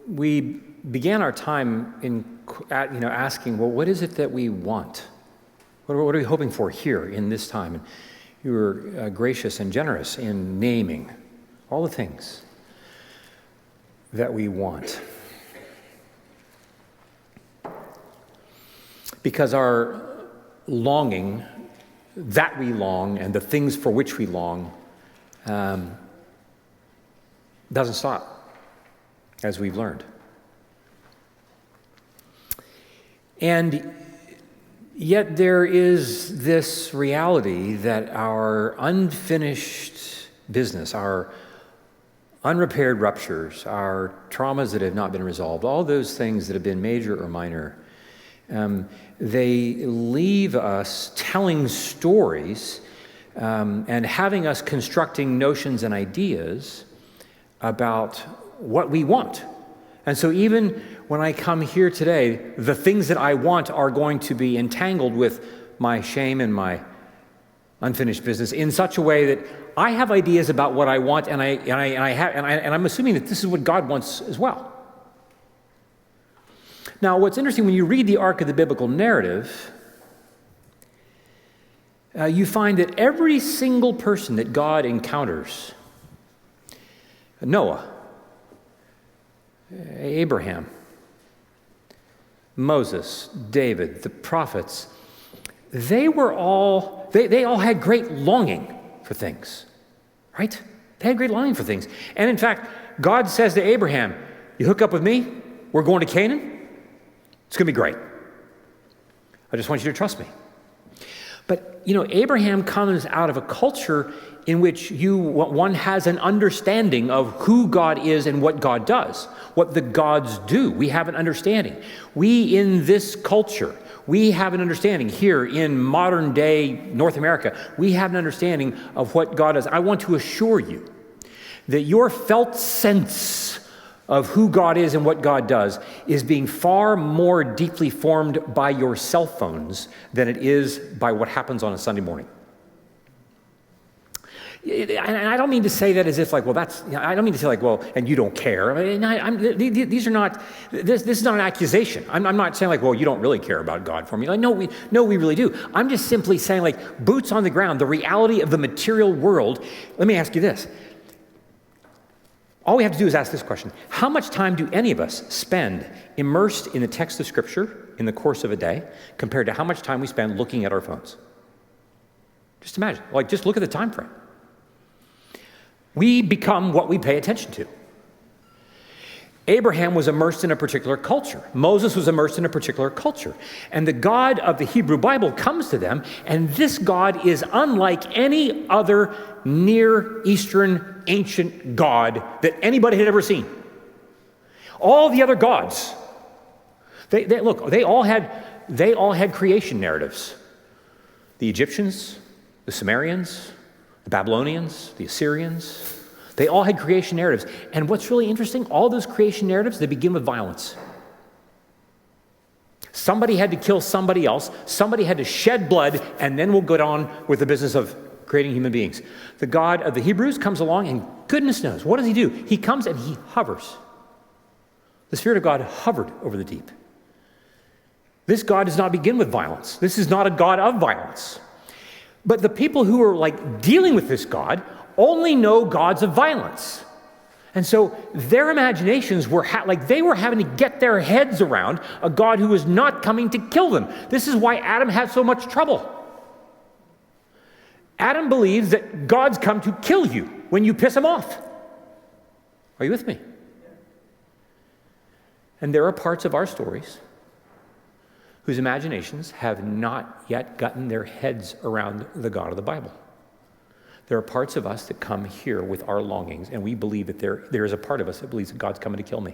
we began our time asking, well, what is it that we want? What are we hoping for here in this time? And you were gracious and generous in naming all the things that we want. Because our longing, that we long, and the things for which we long, doesn't stop, as we've learned. And yet there is this reality that our unfinished business, our unrepaired ruptures, our traumas that have not been resolved, all those things that have been major or minor, they leave us telling stories and having us constructing notions and ideas about what we want. And so even when I come here today, the things that I want are going to be entangled with my shame and my unfinished business in such a way that I have ideas about what I want, and I'm assuming that this is what God wants as well. Now, what's interesting, when you read the arc of the biblical narrative, you find that every single person that God encounters, Noah, Abraham, Moses, David, the prophets, they all had great longing for things, right? They had great longing for things. And in fact, God says to Abraham, you hook up with me, we're going to Canaan, it's going to be great. I just want you to trust me. But, Abraham comes out of a culture in which one has an understanding of who God is and what God does, what the gods do. We have an understanding. We, in this culture, we have an understanding here in modern day North America. We have an understanding of what God does. I want to assure you that your felt sense of who God is and what God does is being far more deeply formed by your cell phones than it is by what happens on a Sunday morning. And I don't mean to say that as if I don't mean to say and you don't care. This is not an accusation. I'm not saying you don't really care about God for me. No, we really do. I'm just simply saying boots on the ground, the reality of the material world. Let me ask you this. All we have to do is ask this question. How much time do any of us spend immersed in the text of Scripture in the course of a day compared to how much time we spend looking at our phones? Just imagine. Just look at the time frame. We become what we pay attention to. Abraham was immersed in a particular culture. Moses was immersed in a particular culture. And the God of the Hebrew Bible comes to them, and this God is unlike any other Near Eastern ancient God that anybody had ever seen. All the other gods, they all had creation narratives. The Egyptians, the Sumerians, the Babylonians, the Assyrians, they all had creation narratives. And what's really interesting, all those creation narratives, they begin with violence. Somebody had to kill somebody else, somebody had to shed blood, and then we'll go on with the business of creating human beings. The God of the Hebrews comes along, and goodness knows, what does he do? He comes and he hovers. The Spirit of God hovered over the deep. This God does not begin with violence. This is not a God of violence. But the people who are dealing with this God only know gods of violence. And so their imaginations were they were having to get their heads around a God who was not coming to kill them. This is why Adam had so much trouble. Adam believes that God's come to kill you when you piss him off. Are you with me? And there are parts of our stories whose imaginations have not yet gotten their heads around the God of the Bible. There are parts of us that come here with our longings, and we believe that there is a part of us that believes that God's coming to kill me.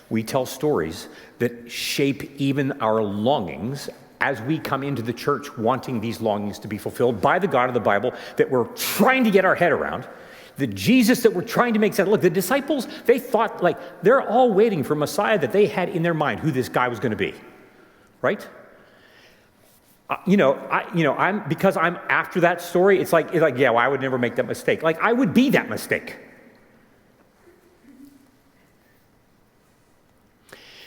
We tell stories that shape even our longings as we come into the church wanting these longings to be fulfilled by the God of the Bible that we're trying to get our head around. The Jesus that we're trying to make sense. Look, the disciples, they thought they're all waiting for Messiah that they had in their mind who this guy was going to be, right? Because I'm after that story. It's I would never make that mistake. I would be that mistake.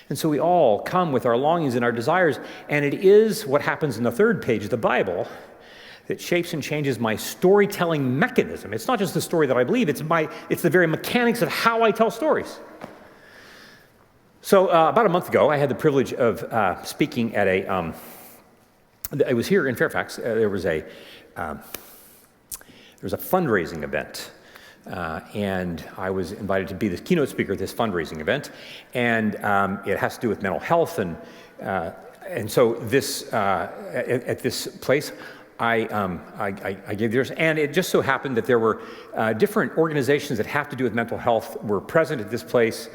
And so we all come with our longings and our desires, and it is what happens in the third page of the Bible that shapes and changes my storytelling mechanism. It's not just the story that I believe, it's the very mechanics of how I tell stories. So about a month ago, I had the privilege of speaking at it was here in Fairfax. There was a fundraising event. And I was invited to be the keynote speaker at this fundraising event, and it has to do with mental health, and so this at this place, I gave theirs, and it just so happened that there were different organizations that have to do with mental health were present at this place,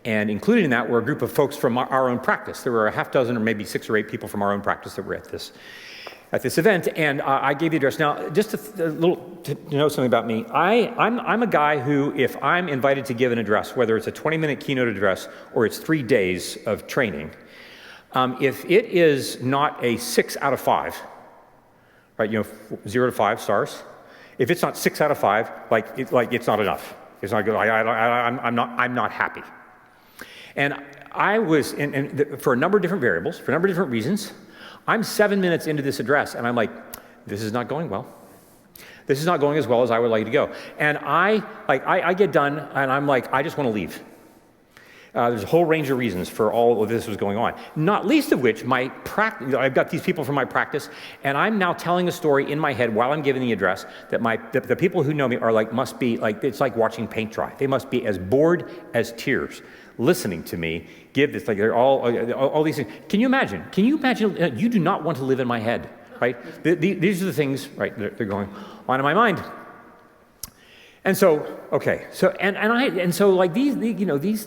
and included in that were a group of folks from our own practice. There were a half dozen or maybe 6 or 8 people from our own practice that were at this event, and I gave the address. Now, just a little to know something about me, I'm a guy who, if I'm invited to give an address, whether it's a 20-minute keynote address or it's 3 days of training, if it is not a 6 out of 5, right, 0 to 5 stars, if it's not 6 out of 5, it's not enough. It's not good. I'm not happy. And I was, for a number of different variables, for a number of different reasons, I'm 7 minutes into this address, and I'm like, this is not going well. This is not going as well as I would like it to go. And I get done, and I'm like, I just want to leave. There's a whole range of reasons for all of this was going on, not least of which my practice. I've got these people from my practice, and I'm now telling a story in my head while I'm giving the address that the people who know me are must be it's like watching paint dry. They must be as bored as tears listening to me give this, they're all these things. Can you imagine? You do not want to live in my head, right? These are the things, right, they're going on in my mind. And so, okay, so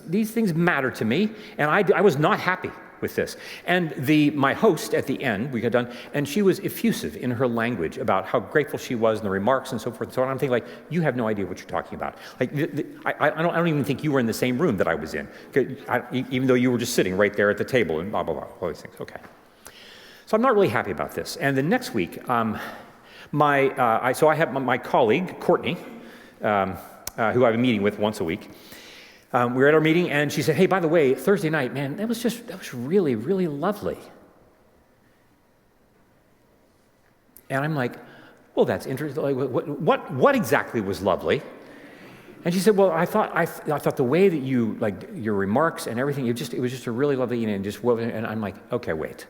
these things matter to me, and I was not happy with this. And my host at the end, we got done, and she was effusive in her language about how grateful she was and the remarks and so forth and so on. I'm thinking, you have no idea what you're talking about. I don't even think you were in the same room that I was in, even though you were just sitting right there at the table and blah, blah, blah, all these things. Okay. So I'm not really happy about this. And the next week, I have my colleague, Courtney, who I have a meeting with once a week. We were at our meeting, and she said, hey, by the way, Thursday night, man, that was really, really lovely. And I'm like, well, that's interesting. What exactly was lovely? And she said, well, I thought the way that you, your remarks and everything, it was just a really lovely evening. And I'm like, okay, wait.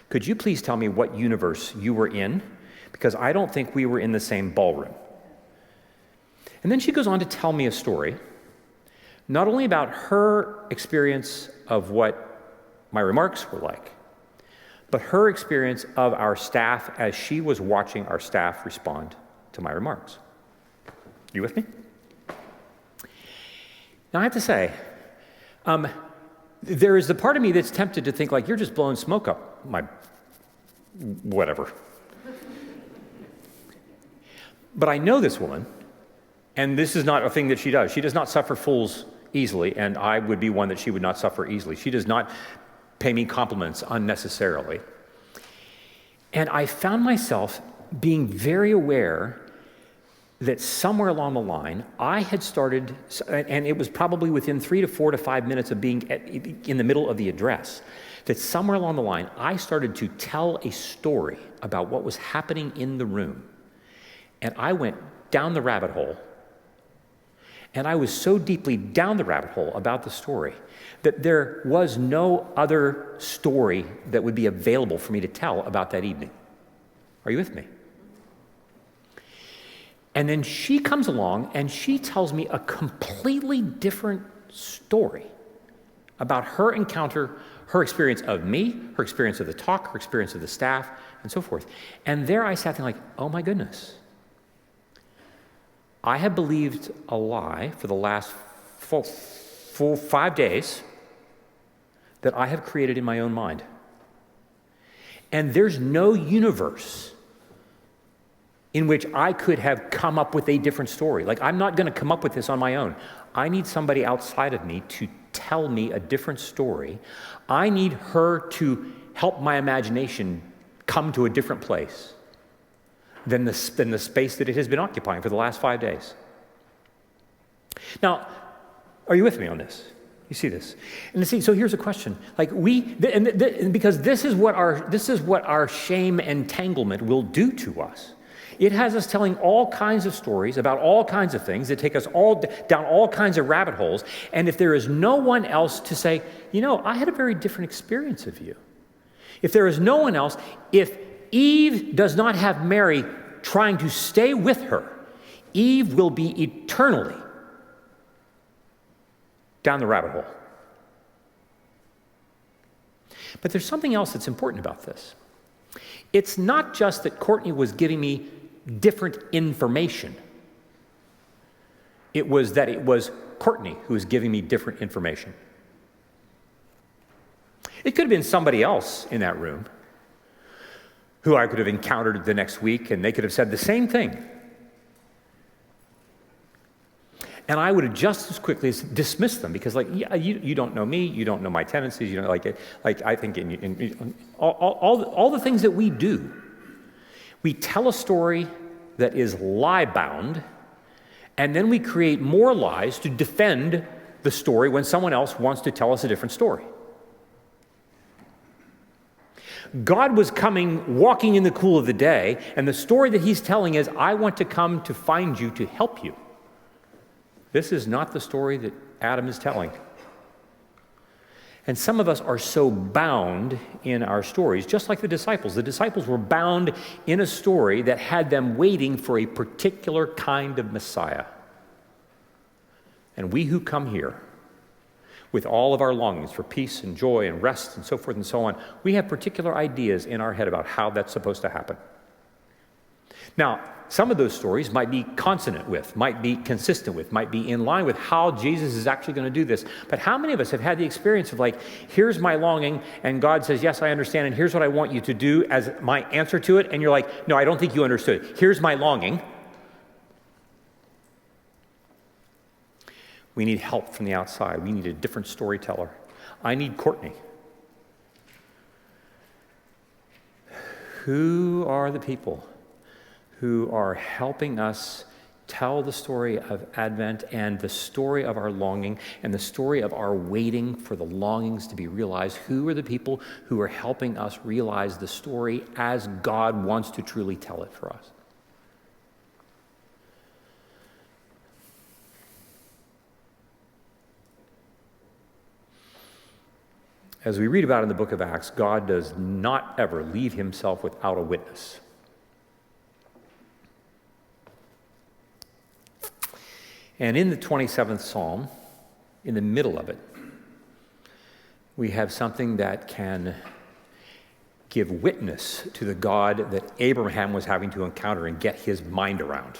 Could you please tell me what universe you were in? Because I don't think we were in the same ballroom. And then she goes on to tell me a story, not only about her experience of what my remarks were like, but her experience of our staff as she was watching our staff respond to my remarks. You with me? Now, I have to say, there is the part of me that's tempted to think, you're just blowing smoke up my whatever. But I know this woman, and this is not a thing that she does. She does not suffer fools easily, and I would be one that she would not suffer easily. She does not pay me compliments unnecessarily. And I found myself being very aware that somewhere along the line, I had started, and it was probably within 3 to 4 to 5 minutes of being in the middle of the address, that somewhere along the line, I started to tell a story about what was happening in the room. And I went down the rabbit hole. And I was so deeply down the rabbit hole about the story that there was no other story that would be available for me to tell about that evening. Are you with me? And then she comes along and she tells me a completely different story about her encounter, her experience of me, her experience of the talk, her experience of the staff, and so forth. And there I sat there oh my goodness. I have believed a lie for the last 5 days that I have created in my own mind. And there's no universe in which I could have come up with a different story. I'm not going to come up with this on my own. I need somebody outside of me to tell me a different story. I need her to help my imagination come to a different place than the space that it has been occupying for the last 5 days. Now, are you with me on this? You see this, and so here's a question: like because this is what our shame entanglement will do to us. It has us telling all kinds of stories about all kinds of things that take us all down all kinds of rabbit holes. And if there is no one else to say, I had a very different experience of you. If there is no one else, if Eve does not have Mary trying to stay with her, Eve will be eternally down the rabbit hole. But there's something else that's important about this. It's not just that Courtney was giving me different information. It was Courtney who was giving me different information. It could have been somebody else in that room who I could have encountered the next week, and they could have said the same thing. And I would have just as quickly dismissed them because, you don't know me, you don't know my tendencies, I think in all the things that we do, we tell a story that is lie-bound, and then we create more lies to defend the story when someone else wants to tell us a different story. God was walking in the cool of the day, and the story that he's telling is, I want to come to find you to help you. This is not the story that Adam is telling. And some of us are so bound in our stories, just like the disciples. The disciples were bound in a story that had them waiting for a particular kind of Messiah. And we who come here with all of our longings for peace and joy and rest and so forth and so on, we have particular ideas in our head about how that's supposed to happen. Now, some of those stories might be consonant with, might be consistent with, might be in line with how Jesus is actually going to do this. But how many of us have had the experience of here's my longing, and God says, yes, I understand, and here's what I want you to do as my answer to it, and you're like, no, I don't think you understood. Here's my longing. We need help from the outside. We need a different storyteller. I need Courtney. Who are the people who are helping us tell the story of Advent and the story of our longing and the story of our waiting for the longings to be realized? Who are the people who are helping us realize the story as God wants to truly tell it for us? As we read about in the book of Acts, God does not ever leave himself without a witness. And in the 27th Psalm, in the middle of it, we have something that can give witness to the God that Abraham was having to encounter and get his mind around.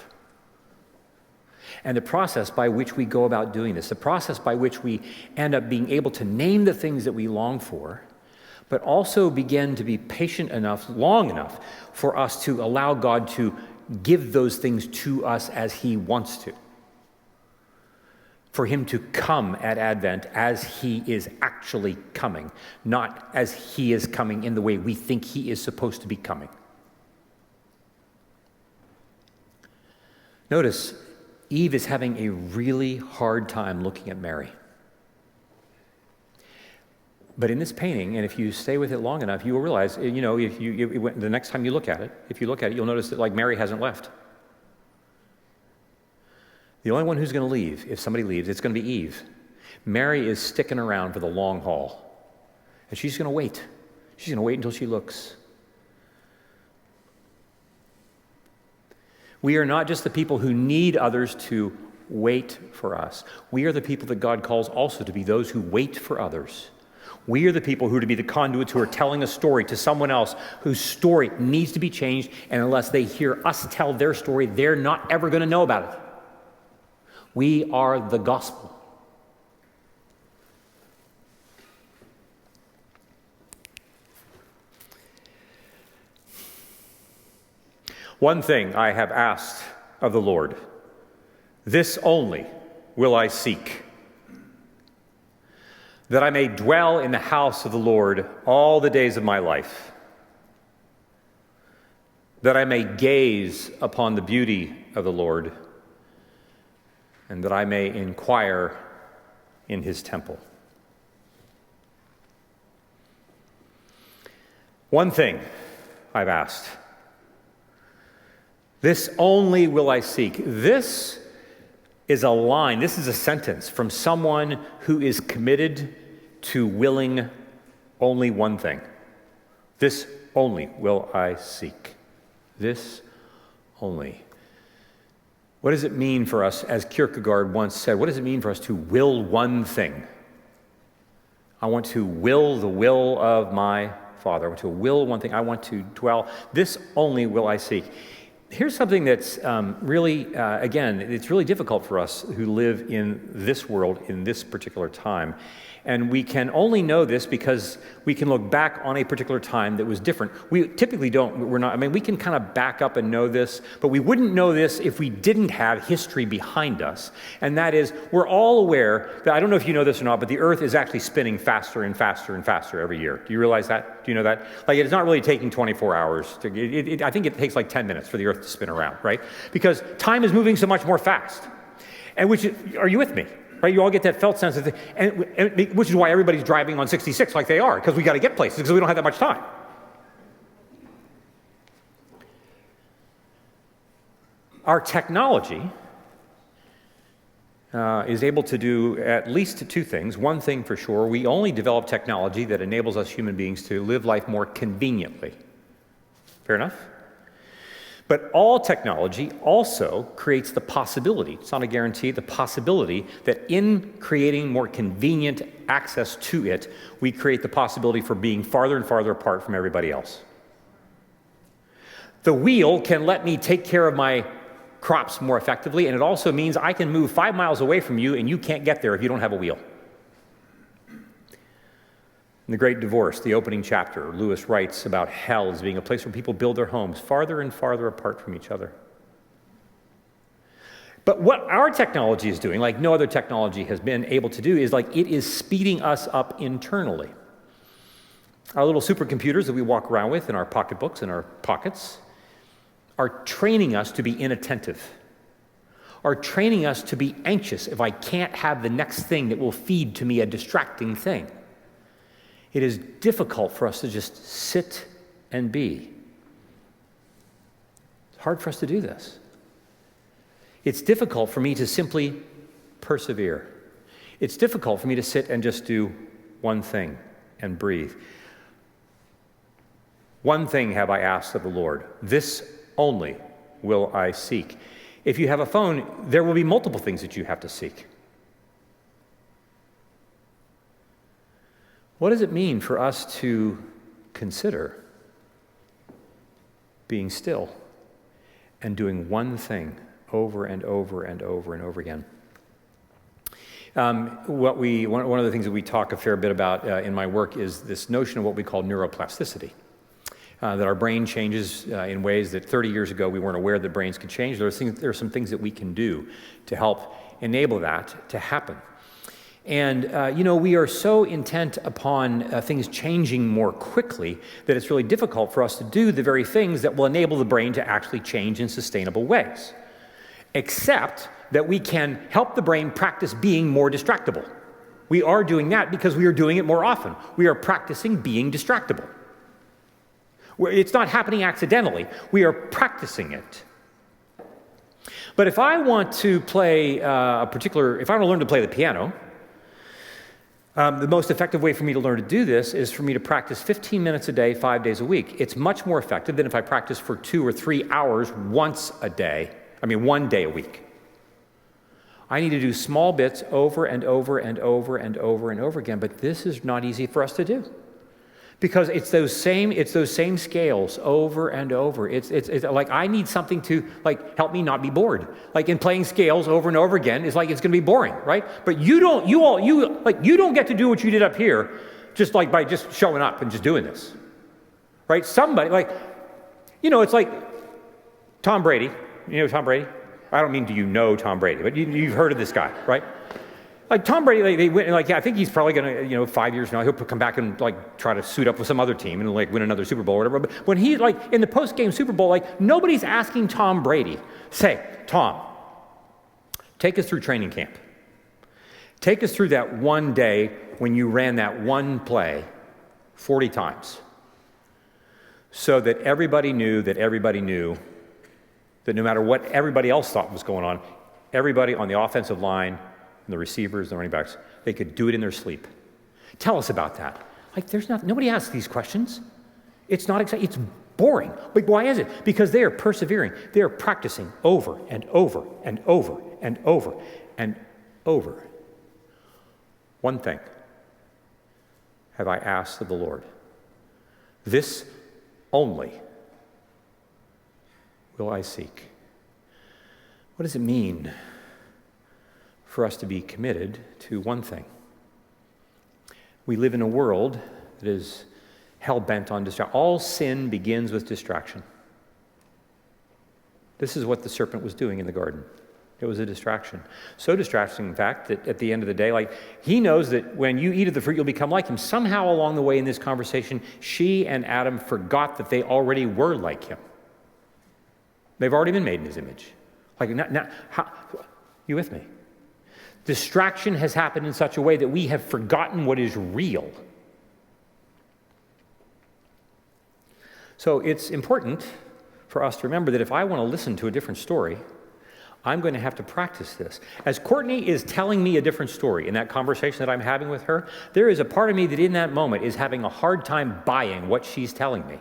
And the process by which we go about doing this, the process by which we end up being able to name the things that we long for, but also begin to be patient enough, long enough, for us to allow God to give those things to us as he wants to. For him to come at Advent as he is actually coming, not as he is coming in the way we think he is supposed to be coming. Notice, Eve is having a really hard time looking at Mary. But in this painting, and if you stay with it long enough, you will realize, the next time you look at it, if you look at it, you'll notice that Mary hasn't left. The only one who's going to leave, if somebody leaves, it's going to be Eve. Mary is sticking around for the long haul. And she's going to wait. She's going to wait until she looks. We are not just the people who need others to wait for us. We are the people that God calls also to be those who wait for others. We are the people who are to be the conduits who are telling a story to someone else whose story needs to be changed, and unless they hear us tell their story, they're not ever going to know about it. We are the gospel. One thing I have asked of the Lord, this only will I seek, that I may dwell in the house of the Lord all the days of my life, that I may gaze upon the beauty of the Lord, and that I may inquire in his temple. One thing I've asked. This only will I seek. This is a line, this is a sentence from someone who is committed to willing only one thing. This only will I seek. This only. What does it mean for us, as Kierkegaard once said, what does it mean for us to will one thing? I want to will the will of my Father. I want to will one thing. I want to dwell. This only will I seek. Here's something that's really, again, it's really difficult for us who live in this world in this particular time. And we can only know this because we can look back on a particular time that was different. We typically we can kind of back up and know this, but we wouldn't know this if we didn't have history behind us. And that is, we're all aware that, I don't know if you know this or not, but the earth is actually spinning faster and faster and faster every year. Do you realize that? Do you know that? Like, it's not really taking 24 hours. I think it takes like 10 minutes for the earth to spin around, right? Because time is moving so much more fast. And are you with me? Right, you all get that felt sense of which is why everybody's driving on 66 like they are, because we got to get places because we don't have that much time. Our technology is able to do at least two things. One thing for sure, we only develop technology that enables us human beings to live life more conveniently. Fair enough? But all technology also creates the possibility, it's not a guarantee, the possibility that in creating more convenient access to it, we create the possibility for being farther and farther apart from everybody else. The wheel can let me take care of my crops more effectively, and it also means I can move 5 miles away from you and you can't get there if you don't have a wheel. In The Great Divorce, the opening chapter, Lewis writes about hell as being a place where people build their homes farther and farther apart from each other. But what our technology is doing, like no other technology has been able to do, is like it is speeding us up internally. Our little supercomputers that we walk around with in our pocketbooks and our pockets are training us to be inattentive, are training us to be anxious if I can't have the next thing that will feed to me a distracting thing. It is difficult for us to just sit and be. It's hard for us to do this. It's difficult for me to simply persevere. It's difficult for me to sit and just do one thing and breathe. One thing have I asked of the Lord. This only will I seek. If you have a phone, there will be multiple things that you have to seek. What does it mean for us to consider being still and doing one thing over and over and over and over again? One of the things that we talk a fair bit about in my work is this notion of what we call neuroplasticity. That our brain changes in ways that 30 years ago we weren't aware that brains could change. There are some things that we can do to help enable that to happen. And, we are so intent upon things changing more quickly that it's really difficult for us to do the very things that will enable the brain to actually change in sustainable ways. Except that we can help the brain practice being more distractible. We are doing that because we are doing it more often. We are practicing being distractible. It's not happening accidentally. We are practicing it. But if I want to play if I want to learn to play the piano, the most effective way for me to learn to do this is for me to practice 15 minutes a day, 5 days a week. It's much more effective than if I practice for 2 or 3 hours one day a week. I need to do small bits over and over and over and over and over again, but this is not easy for us to do. Because it's those same scales over and over. It's like I need something to help me not be bored. Like in playing scales over and over again is like it's going to be boring, right? But you don't get to do what you did up here just by just showing up and just doing this, right? Somebody it's like Tom Brady. You know Tom Brady? I don't mean do you know Tom Brady, but you've heard of this guy, right? Like Tom Brady, they win. I think he's probably going to, 5 years now, he'll come back and try to suit up with some other team and win another Super Bowl or whatever. But when he in the post-game Super Bowl, nobody's asking Tom Brady, say, Tom, take us through training camp. Take us through that one day when you ran that one play 40 times. so that everybody knew that no matter what everybody else thought was going on, everybody on the offensive line, and the receivers, the running backs, they could do it in their sleep. Tell us about that. Like, nobody asks these questions. It's not exciting. It's boring. Like, why is it? Because they are persevering. They are practicing over and over and over and over and over. One thing have I asked of the Lord. This only will I seek. What does it mean for us to be committed to one thing? We live in a world that is hell-bent on distraction. All sin begins with distraction. This is what the serpent was doing in the garden. It was a distraction. So distracting, in fact, that at the end of the day, like, he knows that when you eat of the fruit, you'll become like him. Somehow along the way in this conversation, she and Adam forgot that they already were like him. They've already been made in his image. Like, now, you with me? Distraction has happened in such a way that we have forgotten what is real. So it's important for us to remember that if I want to listen to a different story, I'm going to have to practice this. As Courtney is telling me a different story in that conversation that I'm having with her, there is a part of me that in that moment is having a hard time buying what she's telling me.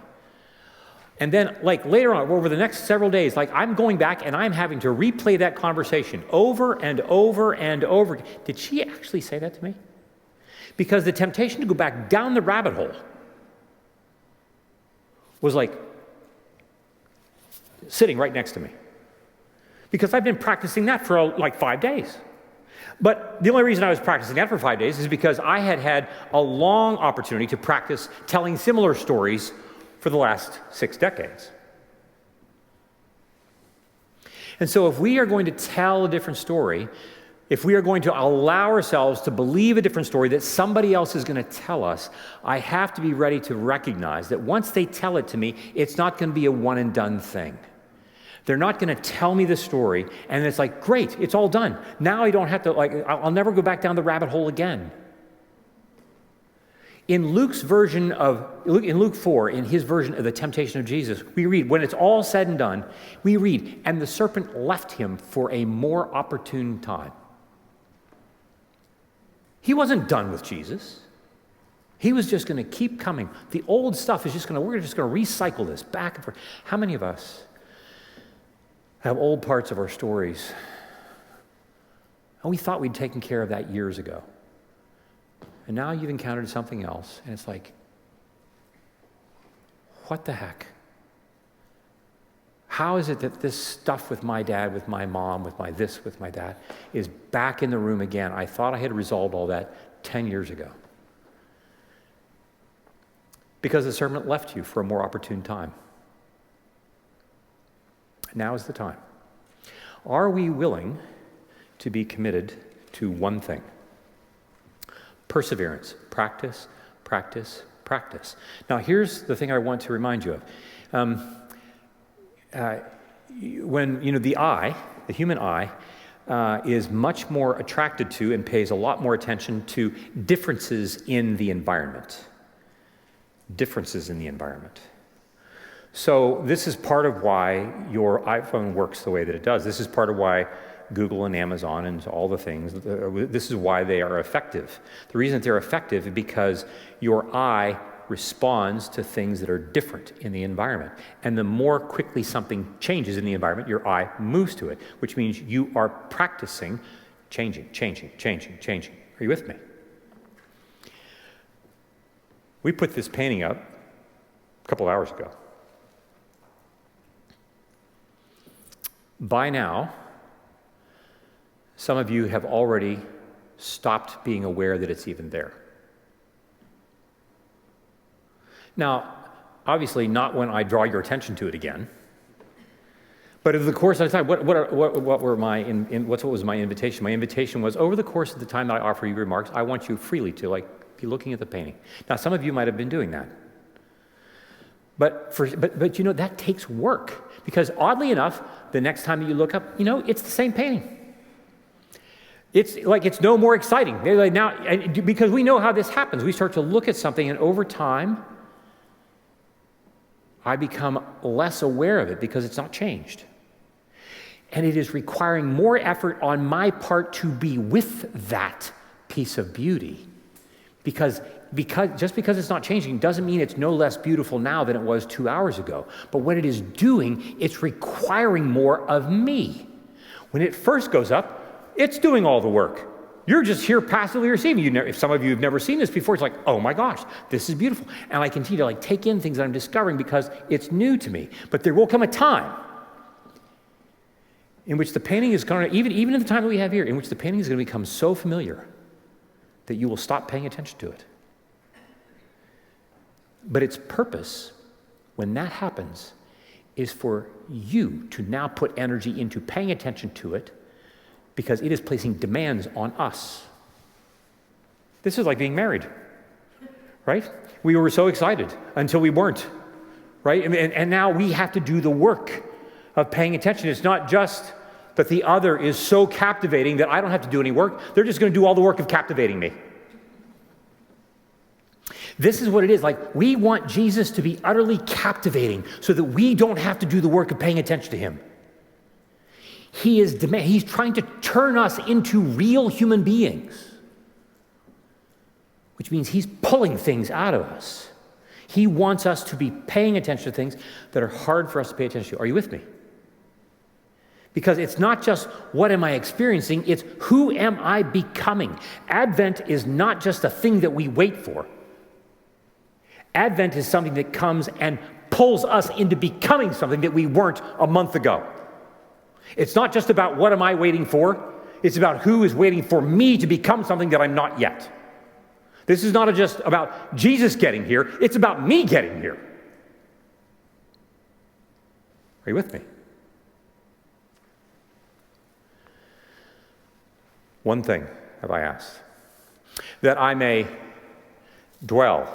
And then, like, later on, over the next several days, like, I'm going back and I'm having to replay that conversation over and over and over. Did she actually say that to me? Because the temptation to go back down the rabbit hole was like sitting right next to me. Because I've been practicing that for like 5 days. But the only reason I was practicing that for 5 days is because I had had a long opportunity to practice telling similar stories for the last 6 decades. And so if we are going to tell a different story, if we are going to allow ourselves to believe a different story that somebody else is going to tell us, I have to be ready to recognize that once they tell it to me, it's not going to be a one and done thing. They're not going to tell me the story, and it's like, great, it's all done. Now I don't have to, like, I'll never go back down the rabbit hole again. In Luke 4, in his version of the temptation of Jesus, we read, when it's all said and done, we read, and the serpent left him for a more opportune time. He wasn't done with Jesus. He was just going to keep coming. The old stuff is we're just going to recycle this back and forth. How many of us have old parts of our stories, and we thought we'd taken care of that years ago? And now you've encountered something else, and it's like, what the heck? How is it that this stuff with my dad, with my mom, with my dad, is back in the room again? I thought I had resolved all that 10 years ago. Because the serpent left you for a more opportune time. Now is the time. Are we willing to be committed to one thing? Perseverance. Practice, practice, practice. Now, here's the thing I want to remind you of. When, the human eye, is much more attracted to and pays a lot more attention to differences in the environment. Differences in the environment. So this is part of why your iPhone works the way that it does. This is part of why Google and Amazon and all the things, this is why they are effective. The reason that they're effective is because your eye responds to things that are different in the environment. And the more quickly something changes in the environment, your eye moves to it, which means you are practicing changing. Are you with me? We put this painting up a couple hours ago. By now, some of you have already stopped being aware that it's even there. Now, obviously not when I draw your attention to it again, but over the course of the time, what was my invitation? My invitation was, over the course of the time that I offer you remarks, I want you freely to be looking at the painting. Now, some of you might have been doing that. But that takes work, because oddly enough, the next time that you look up, it's the same painting. It's no more exciting. Because we know how this happens. We start to look at something, and over time, I become less aware of it because it's not changed. And it is requiring more effort on my part to be with that piece of beauty. Because just because it's not changing doesn't mean it's no less beautiful now than it was 2 hours ago. But what it is doing, it's requiring more of me. When it first goes up, it's doing all the work. You're just here passively receiving. If some of you have never seen this before, it's like, oh my gosh, this is beautiful. And I continue to take in things that I'm discovering because it's new to me. But there will come a time in which the painting is going to, even in the time that we have here, in which the painting is going to become so familiar that you will stop paying attention to it. But its purpose, when that happens, is for you to now put energy into paying attention to it because it is placing demands on us. This is like being married, right? We were so excited until we weren't, right? And now we have to do the work of paying attention. It's not just that the other is so captivating that I don't have to do any work. They're just going to do all the work of captivating me. This is what it is. We want Jesus to be utterly captivating so that we don't have to do the work of paying attention to him. He's trying to turn us into real human beings, which means he's pulling things out of us. He wants us to be paying attention to things that are hard for us to pay attention to. Are you with me? Because it's not just what am I experiencing, it's who am I becoming. Advent is not just a thing that we wait for. Advent is something that comes and pulls us into becoming something that we weren't a month ago. It's not just about what am I waiting for, it's about who is waiting for me to become something that I'm not yet. This is not just about Jesus getting here, it's about me getting here. Are you with me? One thing have I asked, that I may dwell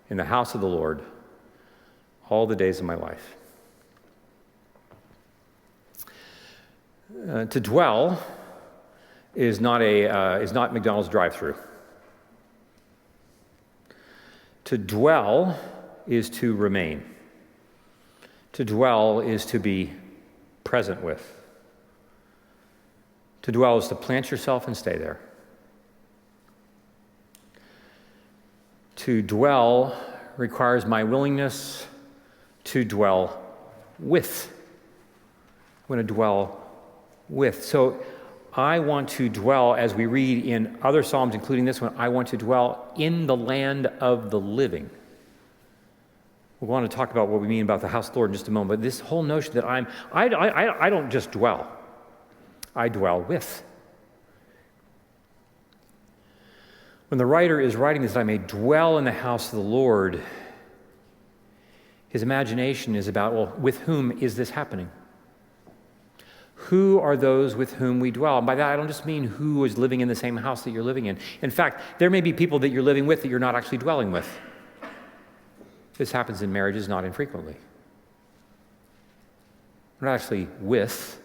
in the house of the Lord all the days of my life. To dwell is not McDonald's drive-through. To dwell is to remain. To dwell is to be present with. To dwell is to plant yourself and stay there. To dwell requires my willingness to dwell with. I'm going to dwell with. So I want to dwell, as we read in other Psalms, including this one, I want to dwell in the land of the living. We want to talk about what we mean about the house of the Lord in just a moment, but this whole notion that I don't just dwell, I dwell with. When the writer is writing this, I may dwell in the house of the Lord, his imagination is about, well, with whom is this happening? Who are those with whom we dwell? And by that, I don't just mean who is living in the same house that you're living in. In fact, there may be people that you're living with that you're not actually dwelling with. This happens in marriages not infrequently. I'm not actually with.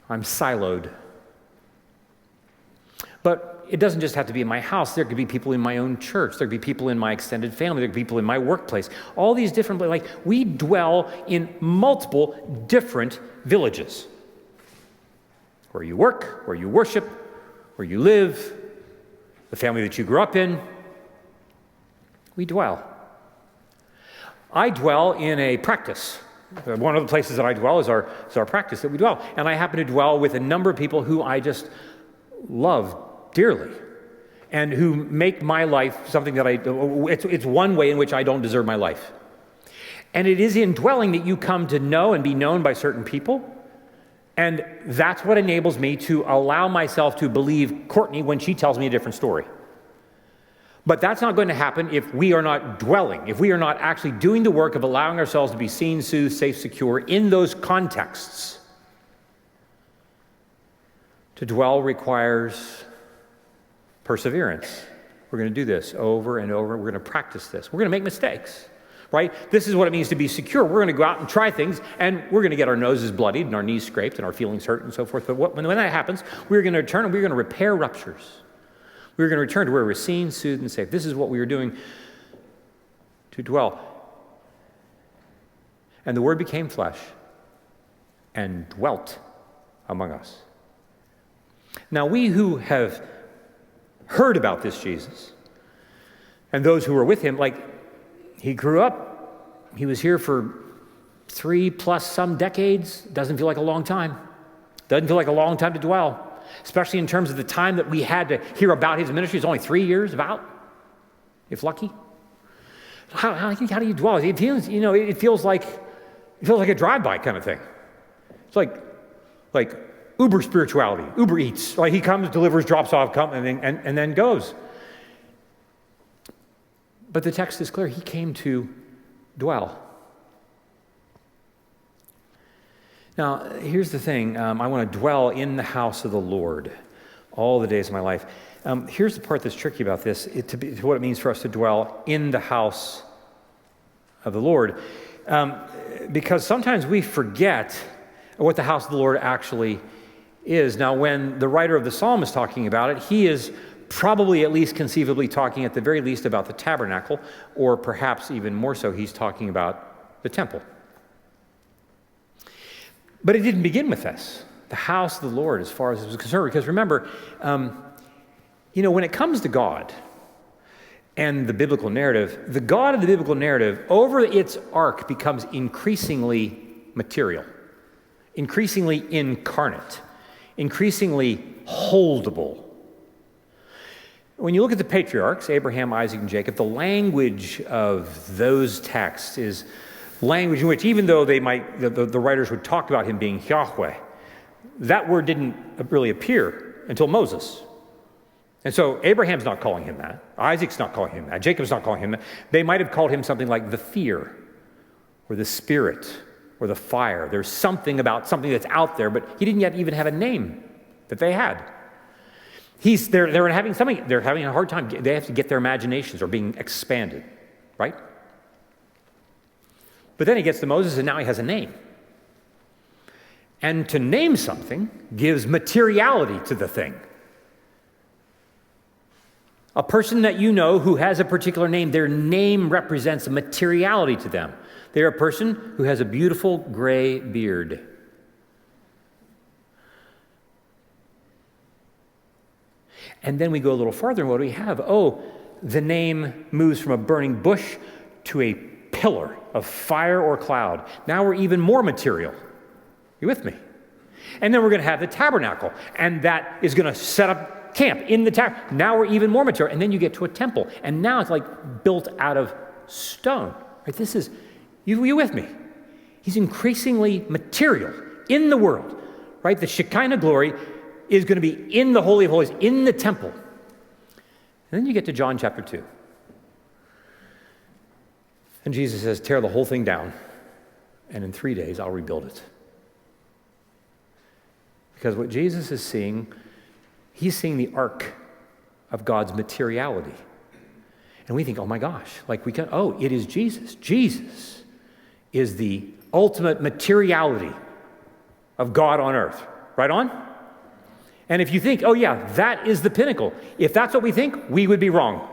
I'm siloed. But it doesn't just have to be in my house. There could be people in my own church. There could be people in my extended family. There could be people in my workplace. All these different, we dwell in multiple different villages. Where you work, where you worship, where you live, the family that you grew up in. We dwell. I dwell in a practice. One of the places that I dwell is our practice that we dwell. And I happen to dwell with a number of people who I just love dearly and who make my life something that it's one way in which I don't deserve my life. And it is in dwelling that you come to know and be known by certain people. And that's what enables me to allow myself to believe Courtney when she tells me a different story. But that's not going to happen if we are not dwelling, if we are not actually doing the work of allowing ourselves to be seen, soothed, safe, secure in those contexts. To dwell requires perseverance. We're going to do this over and over. We're going to practice this. We're going to make mistakes, right? This is what it means to be secure. We're going to go out and try things, and we're going to get our noses bloodied and our knees scraped and our feelings hurt and so forth. But when that happens, we're going to return and we're going to repair ruptures. We're going to return to where we're seen, soothed, and safe. This is what we are doing to dwell. And the Word became flesh and dwelt among us. Now, we who have heard about this Jesus, and those who were with him, like, he grew up, he was here for 3+ some decades, doesn't feel like a long time. Doesn't feel like a long time to dwell, especially in terms of the time that we had to hear about his ministry. It's only 3 years, about, if lucky. How do you dwell? It feels, it feels like a drive-by kind of thing. It's like Uber spirituality, Uber Eats. Like he comes, delivers, drops off, and then goes. But the text is clear. He came to dwell. Now, here's the thing. I want to dwell in the house of the Lord all the days of my life. Here's the part that's tricky about this, to what it means for us to dwell in the house of the Lord. Because sometimes we forget what the house of the Lord actually is. Now, when the writer of the psalm is talking about it, he is probably at least conceivably talking at the very least about the tabernacle, or perhaps even more so, he's talking about the temple. But it didn't begin with this, the house of the Lord, as far as it was concerned. Because remember, when it comes to God and the biblical narrative, the God of the biblical narrative, over its arc, becomes increasingly material, increasingly incarnate, increasingly holdable. When you look at the patriarchs, Abraham, Isaac, and Jacob, the language of those texts is language in which, even though the writers would talk about him being Yahweh, that word didn't really appear until Moses. And so Abraham's not calling him that. Isaac's not calling him that. Jacob's not calling him that. They might have called him something like the fear, or the spirit, or the fire. There's something about something that's out there, but he didn't yet even have a name that they had. They're having a hard time. They have to get their imaginations are being expanded, right? But then he gets to Moses, and now he has a name. And to name something gives materiality to the thing. A person that you know who has a particular name, their name represents a materiality to them. They're a person who has a beautiful gray beard. And then we go a little farther, and what do we have? Oh, the name moves from a burning bush to a pillar of fire or cloud. Now we're even more material. You with me? And then we're going to have the tabernacle, and that is going to set up camp in the tabernacle. Now we're even more material. And then you get to a temple, and now it's like built out of stone. Right? This is, you with me? He's increasingly material in the world. Right? The Shekinah glory is going to be in the Holy of Holies, in the temple. And then you get to John chapter 2. And Jesus says, tear the whole thing down, and in 3 days I'll rebuild it. Because what Jesus is seeing, he's seeing the arc of God's materiality. And we think, oh my gosh, it is Jesus. Jesus is the ultimate materiality of God on earth. Right on? And if you think, oh yeah, that is the pinnacle, if that's what we think, we would be wrong.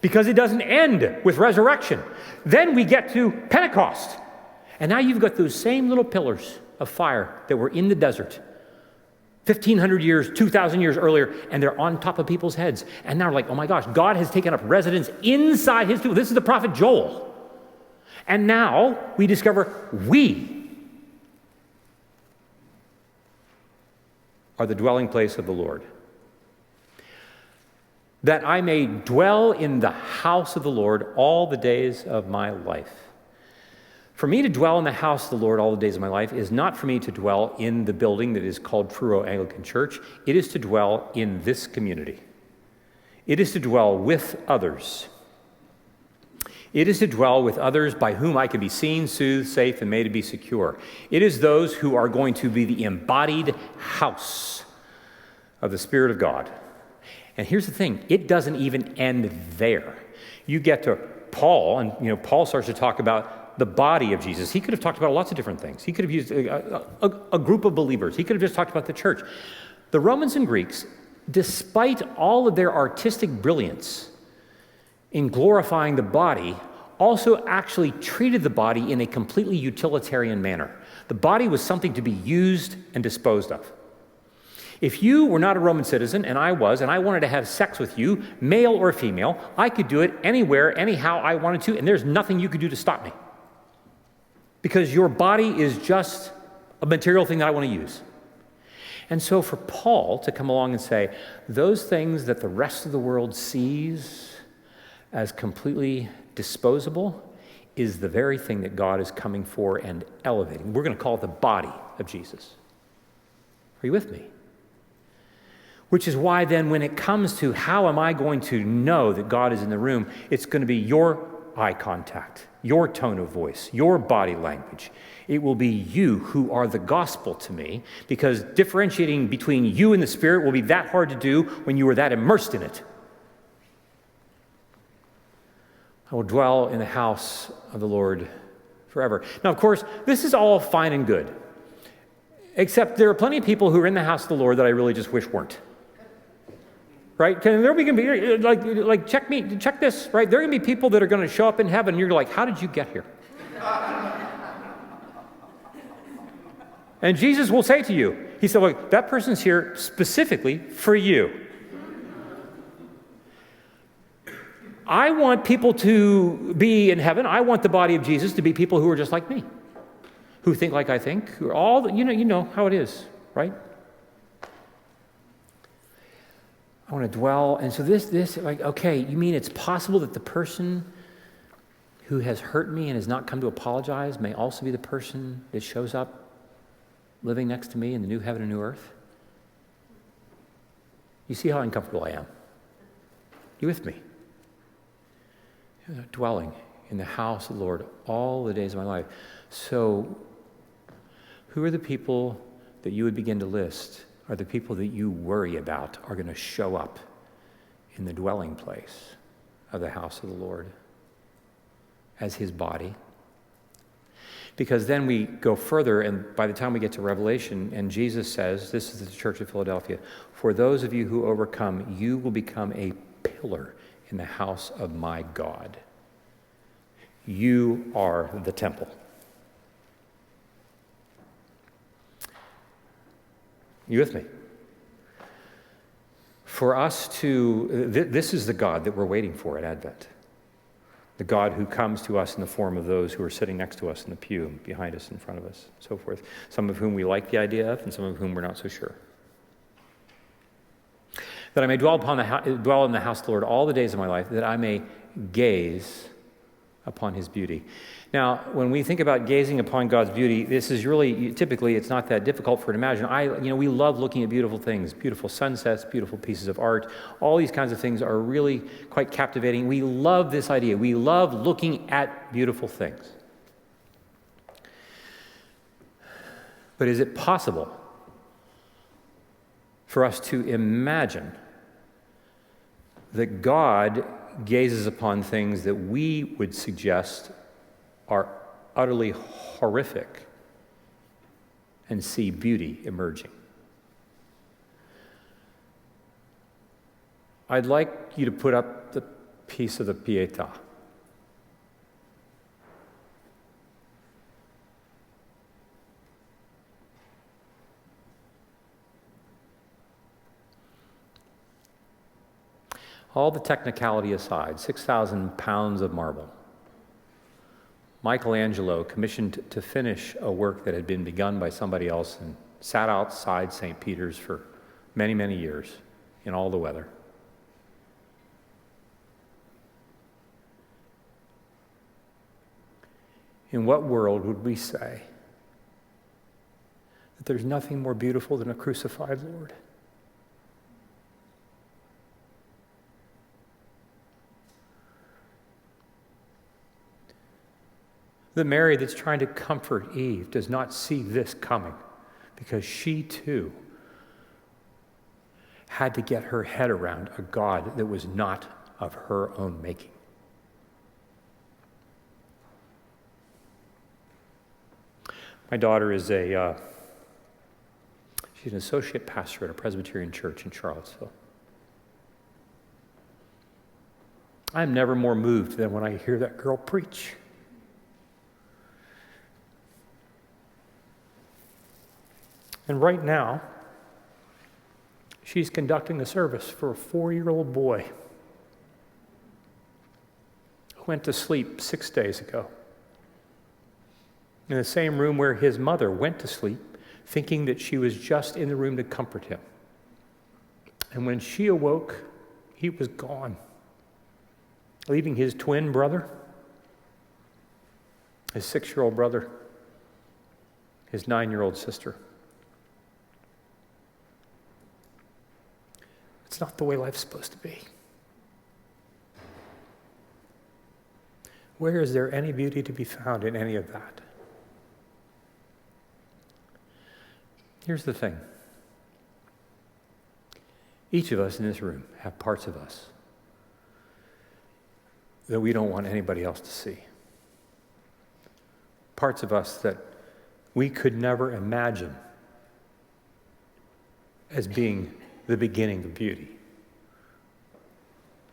Because it doesn't end with resurrection. Then we get to Pentecost. And now you've got those same little pillars of fire that were in the desert 1,500 years, 2,000 years earlier, and they're on top of people's heads. And now we're like, oh my gosh, God has taken up residence inside his people. This is the prophet Joel. And now we discover we are the dwelling place of the Lord. That I may dwell in the house of the Lord all the days of my life. For me to dwell in the house of the Lord all the days of my life is not for me to dwell in the building that is called Truro Anglican Church. It is to dwell in this community. It is to dwell with others. It is to dwell with others by whom I can be seen, soothed, safe, and made to be secure. It is those who are going to be the embodied house of the Spirit of God. And here's the thing, it doesn't even end there. You get to Paul, and Paul starts to talk about the body of Jesus. He could have talked about lots of different things. He could have used a group of believers. He could have just talked about the church. The Romans and Greeks, despite all of their artistic brilliance in glorifying the body, also actually treated the body in a completely utilitarian manner. The body was something to be used and disposed of. If you were not a Roman citizen, and I was, and I wanted to have sex with you, male or female, I could do it anywhere, anyhow I wanted to, and there's nothing you could do to stop me. Because your body is just a material thing that I want to use. And so for Paul to come along and say, those things that the rest of the world sees as completely disposable is the very thing that God is coming for and elevating. We're going to call it the body of Jesus. Are you with me? Which is why then when it comes to how am I going to know that God is in the room, it's going to be your eye contact, your tone of voice, your body language. It will be you who are the gospel to me, because differentiating between you and the Spirit will be that hard to do when you are that immersed in it. I will dwell in the house of the Lord forever. Now, of course, this is all fine and good, except there are plenty of people who are in the house of the Lord that I really just wish weren't. Right? There we can be like check this, right? There are going to be people that are going to show up in heaven and you're like, how did you get here? And Jesus will say to you, he said, look, that person's here specifically for you. I want people to be in heaven. I want the body of Jesus to be people who are just like me, who think like I think, who are all, you know how it is, right? I want to dwell. And so this, like, okay, you mean it's possible that the person who has hurt me and has not come to apologize may also be the person that shows up living next to me in the new heaven and new earth? You see how uncomfortable I am? You with me? Dwelling in the house of the Lord all the days of my life. So who are the people that you would begin to list are the people that you worry about are going to show up in the dwelling place of the house of the Lord as his body? Because then we go further, and by the time we get to Revelation, and Jesus says, this is the church of Philadelphia, for those of you who overcome, you will become a pillar in the house of my God. You are the temple. You with me? For us to, this is the God that we're waiting for at Advent. The God who comes to us in the form of those who are sitting next to us in the pew, behind us, in front of us, so forth. Some of whom we like the idea of, and some of whom we're not so sure. That I may dwell in the house of the Lord all the days of my life, that I may gaze upon his beauty. Now, when we think about gazing upon God's beauty, this is really, typically, it's not that difficult for it to imagine. We love looking at beautiful things, beautiful sunsets, beautiful pieces of art. All these kinds of things are really quite captivating. We love this idea. We love looking at beautiful things. But is it possible for us to imagine that God gazes upon things that we would suggest are utterly horrific and see beauty emerging? I'd like you to put up the piece of the Pietà. All the technicality aside, 6,000 pounds of marble. Michelangelo commissioned to finish a work that had been begun by somebody else and sat outside St. Peter's for many, many years in all the weather. In what world would we say that there's nothing more beautiful than a crucified Lord? The Mary that's trying to comfort Eve does not see this coming, because she too had to get her head around a God that was not of her own making. My daughter is she's an associate pastor at a Presbyterian church in Charlottesville. I'm never more moved than when I hear that girl preach. And right now, she's conducting a service for a 4-year-old boy who went to sleep 6 days ago in the same room where his mother went to sleep, thinking that she was just in the room to comfort him. And when she awoke, he was gone, leaving his twin brother, his 6-year-old brother, his 9-year-old sister. It's not the way life's supposed to be. Where is there any beauty to be found in any of that? Here's the thing. Each of us in this room have parts of us that we don't want anybody else to see. Parts of us that we could never imagine as being the beginning of beauty.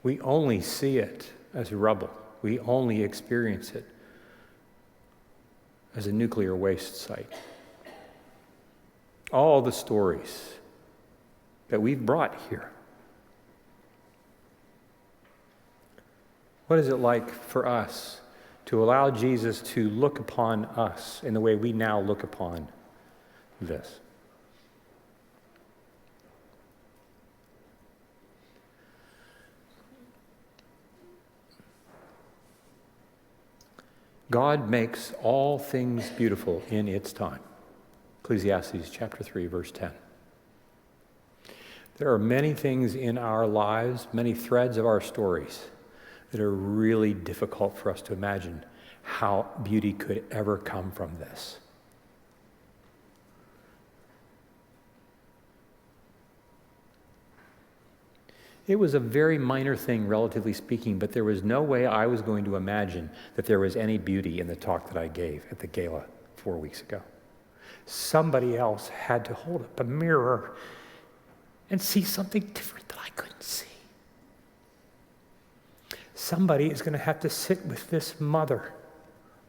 We only see it as rubble. We only experience it as a nuclear waste site. All the stories that we've brought here. What is it like for us to allow Jesus to look upon us in the way we now look upon this? God makes all things beautiful in its time. Ecclesiastes chapter 3, verse 10. There are many things in our lives, many threads of our stories that are really difficult for us to imagine how beauty could ever come from this. It was a very minor thing, relatively speaking, but there was no way I was going to imagine that there was any beauty in the talk that I gave at the gala 4 weeks ago. Somebody else had to hold up a mirror and see something different that I couldn't see. Somebody is going to have to sit with this mother.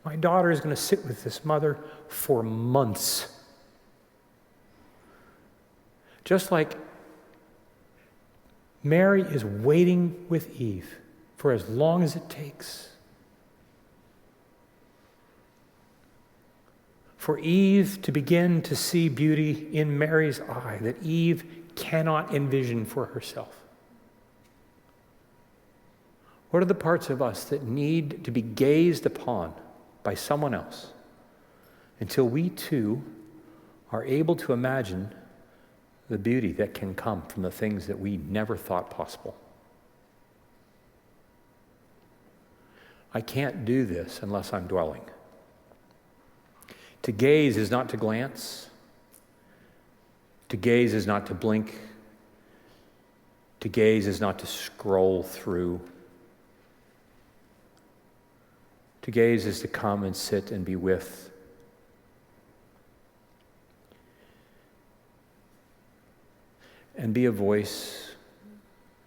My daughter is going to sit with this mother for months. Just like Mary is waiting with Eve for as long as it takes. For Eve to begin to see beauty in Mary's eye that Eve cannot envision for herself. What are the parts of us that need to be gazed upon by someone else until we too are able to imagine the beauty that can come from the things that we never thought possible? I can't do this unless I'm dwelling. To gaze is not to glance. To gaze is not to blink. To gaze is not to scroll through. To gaze is to come and sit and be with. And be a voice,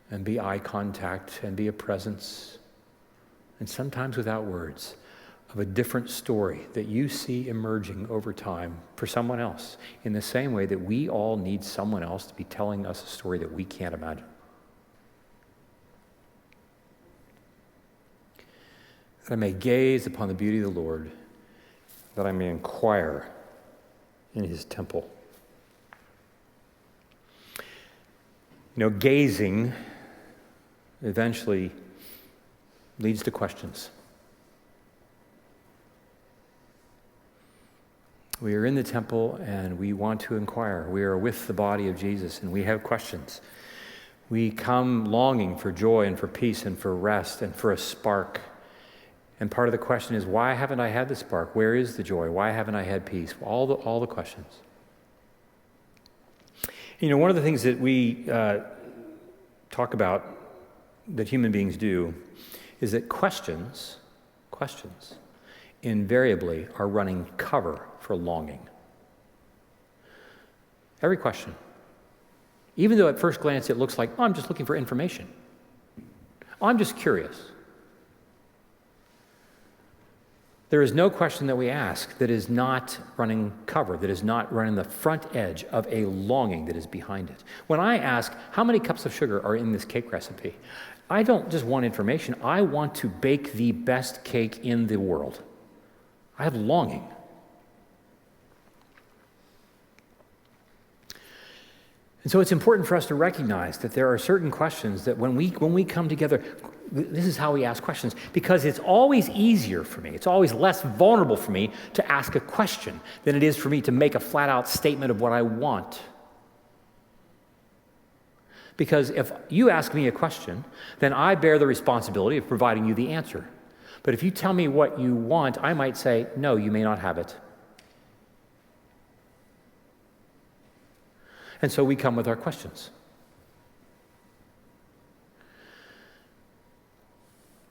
and be eye contact, and be a presence, and sometimes without words, of a different story that you see emerging over time for someone else, in the same way that we all need someone else to be telling us a story that we can't imagine. That I may gaze upon the beauty of the Lord, that I may inquire in his temple. You know, gazing eventually leads to questions. We are in the temple and we want to inquire. We are with the body of Jesus and we have questions. We come longing for joy and for peace and for rest and for a spark. And part of the question is, why haven't I had the spark? Where is the joy? Why haven't I had peace? All the questions. You know, one of the things that we talk about that human beings do is that questions invariably are running cover for longing. Every question. Even though at first glance it looks like, oh, I'm just looking for information. Oh, I'm just curious. There is no question that we ask that is not running cover, that is not running the front edge of a longing that is behind it. When I ask, how many cups of sugar are in this cake recipe? I don't just want information. I want to bake the best cake in the world. I have longing. And so it's important for us to recognize that there are certain questions that when we come together, this is how we ask questions, because it's always easier for me, it's always less vulnerable for me to ask a question than it is for me to make a flat-out statement of what I want. Because if you ask me a question, then I bear the responsibility of providing you the answer. But if you tell me what you want, I might say, no, you may not have it. And so we come with our questions.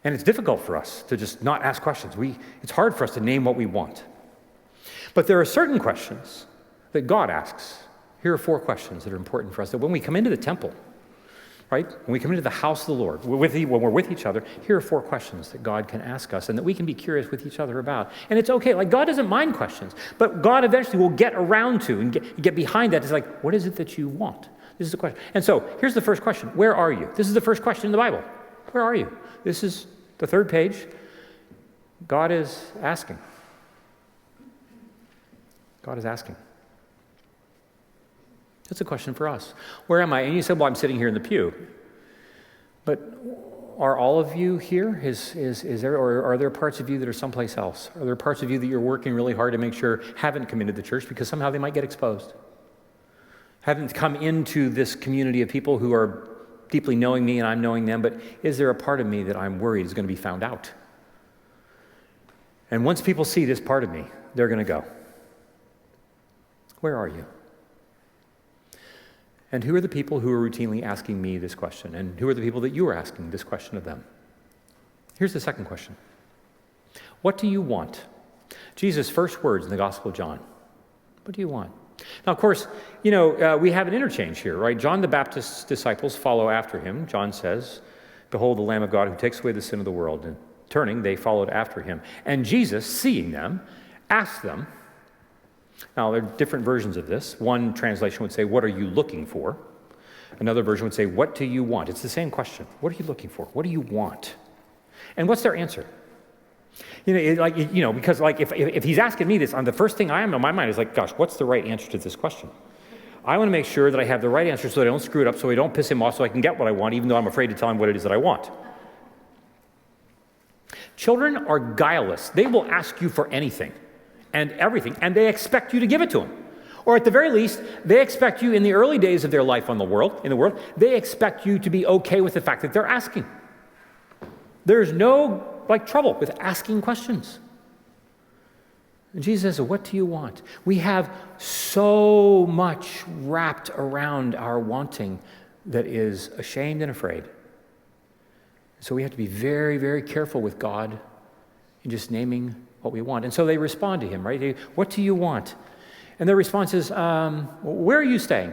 And it's difficult for us to just not ask questions. It's hard for us to name what we want. But there are certain questions that God asks. Here are 4 questions that are important for us. That when we come into the temple, right? When we come into the house of the Lord, when we're with each other, here are 4 questions that God can ask us and that we can be curious with each other about. And it's okay. Like, God doesn't mind questions, but God eventually will get around to and get behind that. It's like, what is it that you want? This is the question. And so here's the first question. Where are you? This is the first question in the Bible. Where are you? This is the 3rd page. God is asking. God is asking. That's a question for us. Where am I? And you said, well, I'm sitting here in the pew. But are all of you here? Is there, or are there parts of you that are someplace else? Are there parts of you that you're working really hard to make sure haven't come into the church because somehow they might get exposed? Haven't come into this community of people who are deeply knowing me and I'm knowing them, but is there a part of me that I'm worried is going to be found out? And once people see this part of me, they're going to go, where are you? And who are the people who are routinely asking me this question? And who are the people that you are asking this question of them? Here's the second question. What do you want? Jesus' first words in the Gospel of John. What do you want? Now, of course, we have an interchange here, right? John the Baptist's disciples follow after him. John says, behold the Lamb of God who takes away the sin of the world. And turning, they followed after him. And Jesus, seeing them, asked them. Now, there are different versions of this. One translation would say, what are you looking for? Another version would say, what do you want? It's the same question. What are you looking for? What do you want? And what's their answer? Because if he's asking me this, the first thing I am in my mind is like, gosh, what's the right answer to this question? I want to make sure that I have the right answer so that I don't screw it up, so I don't piss him off, so I can get what I want, even though I'm afraid to tell him what it is that I want. Children are guileless. They will ask you for anything and everything, and they expect you to give it to them. Or at the very least, they expect you in the early days of their life in the world, they expect you to be okay with the fact that they're asking. There's no trouble with asking questions. And Jesus says, what do you want? We have so much wrapped around our wanting that is ashamed and afraid. So we have to be very, very careful with God in just naming what we want. And so they respond to him, right? What do you want? And their response is, where are you staying?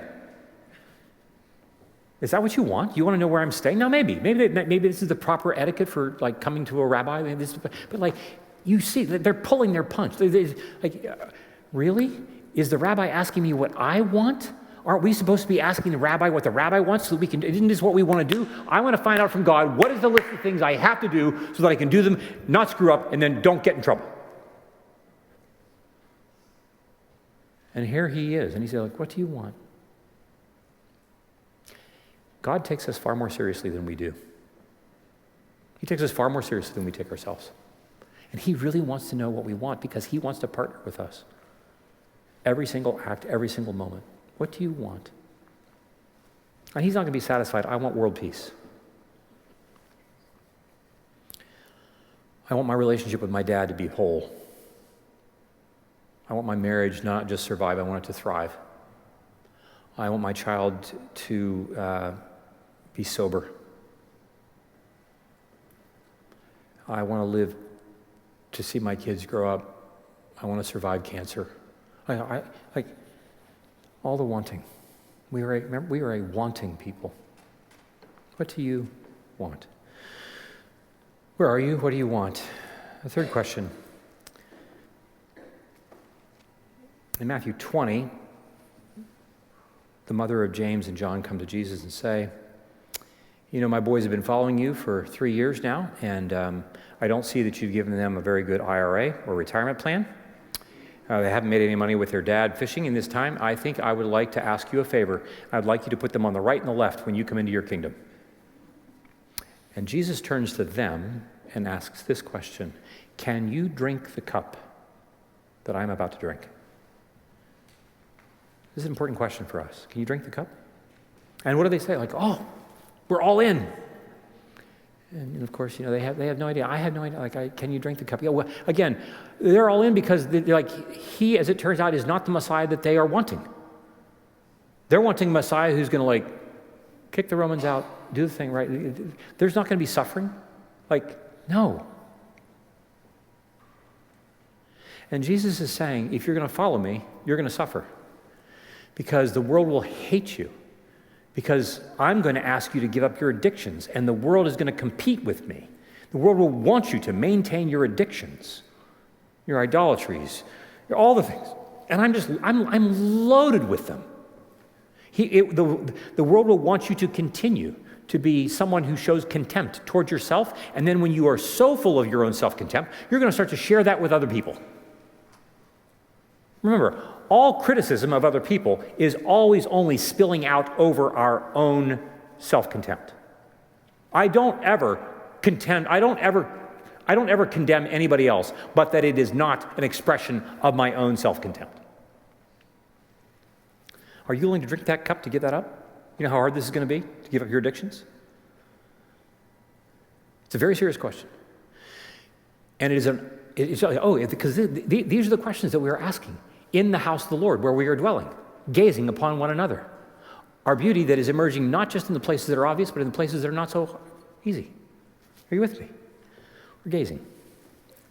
Is that what you want? You want to know where I'm staying? Now, maybe this is the proper etiquette for coming to a rabbi. But you see, they're pulling their punch. Really? Is the rabbi asking me what I want? Aren't we supposed to be asking the rabbi what the rabbi wants so that we can? Isn't this what we want to do? I want to find out from God what is the list of things I have to do so that I can do them, not screw up, and then don't get in trouble. And here he is, and he's like, what do you want? God takes us far more seriously than we do. He takes us far more seriously than we take ourselves. And he really wants to know what we want because he wants to partner with us. Every single act, every single moment. What do you want? And he's not going to be satisfied. I want world peace. I want my relationship with my dad to be whole. I want my marriage not just survive, I want it to thrive. I want my child to be sober. I want to live to see my kids grow up. I want to survive cancer. I all the wanting. We are a wanting people. What do you want? Where are you? What do you want? The third question. In Matthew 20, the mother of James and John come to Jesus and say, my boys have been following you for 3 years now, and I don't see that you've given them a very good IRA or retirement plan. They haven't made any money with their dad fishing in this time. I think I would like to ask you a favor. I'd like you to put them on the right and the left when you come into your kingdom. And Jesus turns to them and asks this question: can you drink the cup that I'm about to drink? This is an important question for us. Can you drink the cup? And what do they say? Like, oh, we're all in. And of course, they have no idea. I have no idea. Like, can you drink the cup? Yeah. Well, again, they're all in because they're like, he, as it turns out, is not the Messiah that they are wanting. They're wanting a Messiah who's going to kick the Romans out, do the thing right. There's not going to be suffering. No. And Jesus is saying, if you're going to follow me, you're going to suffer, because the world will hate you. Because I'm going to ask you to give up your addictions, and the world is going to compete with me. The world will want you to maintain your addictions, your idolatries, all the things. And I'm loaded with them. The world will want you to continue to be someone who shows contempt towards yourself, and then when you are so full of your own self-contempt, you're going to start to share that with other people. Remember, all criticism of other people is always only spilling out over our own self-contempt. I don't ever condemn anybody else, but that it is not an expression of my own self-contempt. Are you willing to drink that cup to give that up? You know how hard this is going to be to give up your addictions? It's a very serious question. And these are the questions that we are asking in the house of the Lord, where we are dwelling, gazing upon one another. Our beauty that is emerging not just in the places that are obvious, but in the places that are not so easy. Are you with me? We're gazing.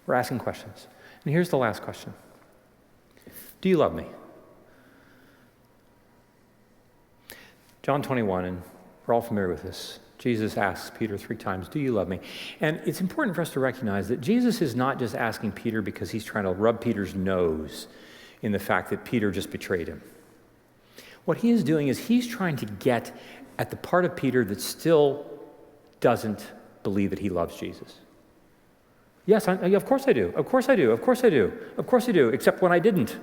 We're asking questions. And here's the last question. Do you love me? John 21, and we're all familiar with this. Jesus asks Peter 3 times, do you love me? And it's important for us to recognize that Jesus is not just asking Peter because he's trying to rub Peter's nose in the fact that Peter just betrayed him. What he is doing is he's trying to get at the part of Peter that still doesn't believe that he loves Jesus. Yes, of course I do. Of course I do. Of course I do. Of course I do, except when I didn't.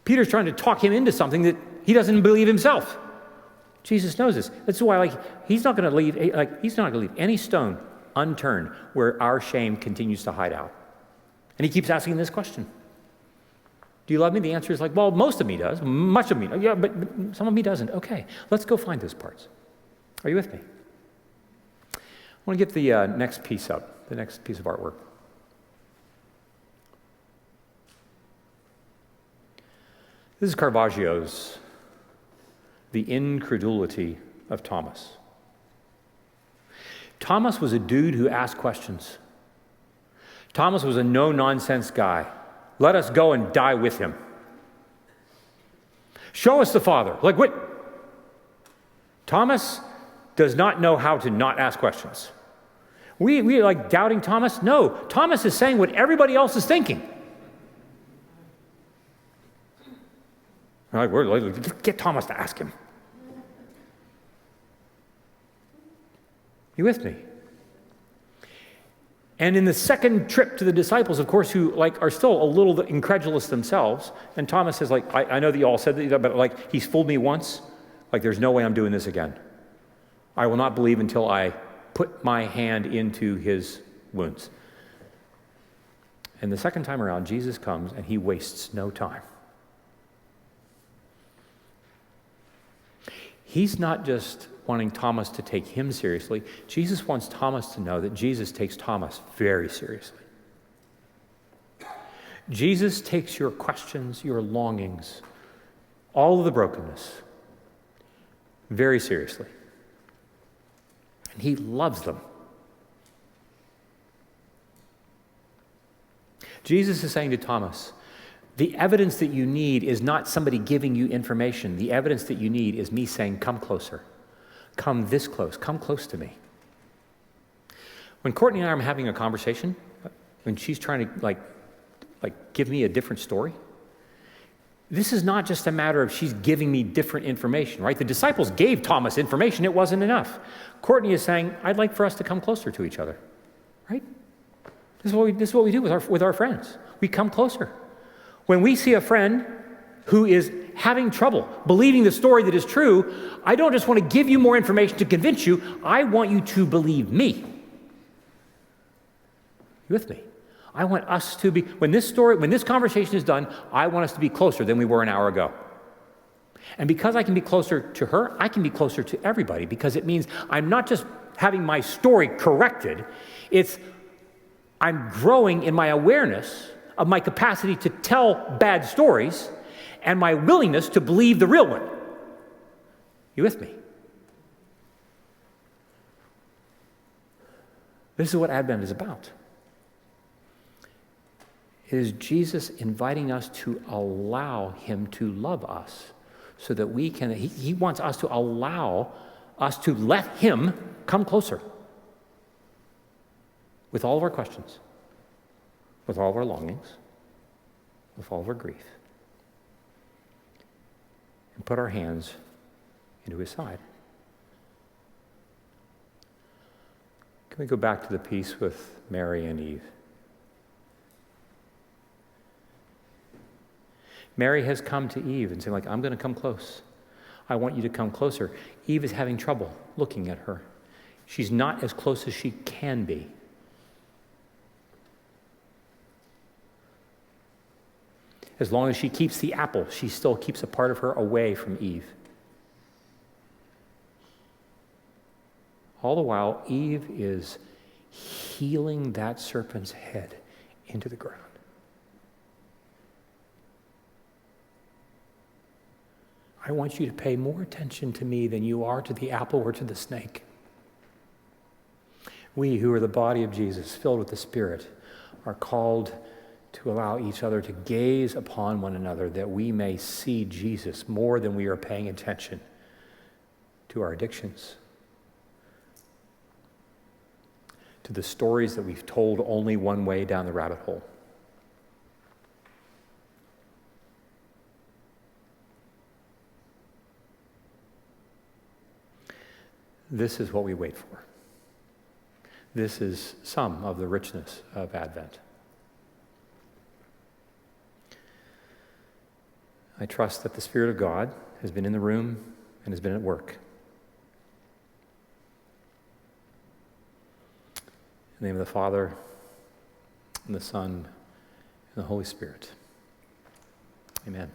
Peter's trying to talk him into something that he doesn't believe himself. Jesus knows this. That's why he's not going to leave any stone unturned where our shame continues to hide out. And he keeps asking this question. Do you love me? The answer is well, most of me does. Much of me does. Yeah, but some of me doesn't. Okay, let's go find those parts. Are you with me? I want to get the next piece up, the next piece of artwork. This is Caravaggio's The Incredulity of Thomas. Thomas was a dude who asked questions. Thomas was a no-nonsense guy. Let us go and die with him. Show us the Father. What? Thomas does not know how to not ask questions. We are doubting Thomas? No, Thomas is saying what everybody else is thinking. Get Thomas to ask him. You with me? And in the second trip to the disciples, of course, who are still a little incredulous themselves, and Thomas says, I know that you all said that, but he's fooled me once. There's no way I'm doing this again. I will not believe until I put my hand into his wounds. And the second time around, Jesus comes and he wastes no time. He's not just wanting Thomas to take him seriously. Jesus wants Thomas to know that Jesus takes Thomas very seriously. Jesus takes your questions, your longings, all of the brokenness very seriously. And he loves them. Jesus is saying to Thomas, the evidence that you need is not somebody giving you information. The evidence that you need is me saying, come closer. Come this close. Come close to me. When Courtney and I are having a conversation, when she's trying to like give me a different story? This is not just a matter of she's giving me different information, right? The disciples gave Thomas information. It wasn't enough. Courtney is saying, I'd like for us to come closer to each other, right? This is what we do with our friends. We come closer. When we see a friend who is having trouble believing the story that is true, I don't just want to give you more information to convince you. I want you to believe me. You with me? I want us to be, when this conversation is done, I want us to be closer than we were an hour ago. And because I can be closer to her, I can be closer to everybody, because it means I'm not just having my story corrected, I'm growing in my awareness of my capacity to tell bad stories and my willingness to believe the real one. You with me? This is what Advent is about. It is Jesus inviting us to allow him to love us so that we can, he wants us to allow us to let him come closer with all of our questions, with all of our longings, with all of our grief, and put our hands into his side. Can we go back to the piece with Mary and Eve? Mary has come to Eve and saying, I'm going to come close. I want you to come closer. Eve is having trouble looking at her. She's not as close as she can be. As long as she keeps the apple, she still keeps a part of her away from Eve. All the while, Eve is heeling that serpent's head into the ground. I want you to pay more attention to me than you are to the apple or to the snake. We who are the body of Jesus, filled with the Spirit, are called to allow each other to gaze upon one another that we may see Jesus more than we are paying attention to our addictions, to the stories that we've told only one way down the rabbit hole. This is what we wait for. This is some of the richness of Advent. I trust that the Spirit of God has been in the room and has been at work. In the name of the Father, and the Son, and the Holy Spirit. Amen.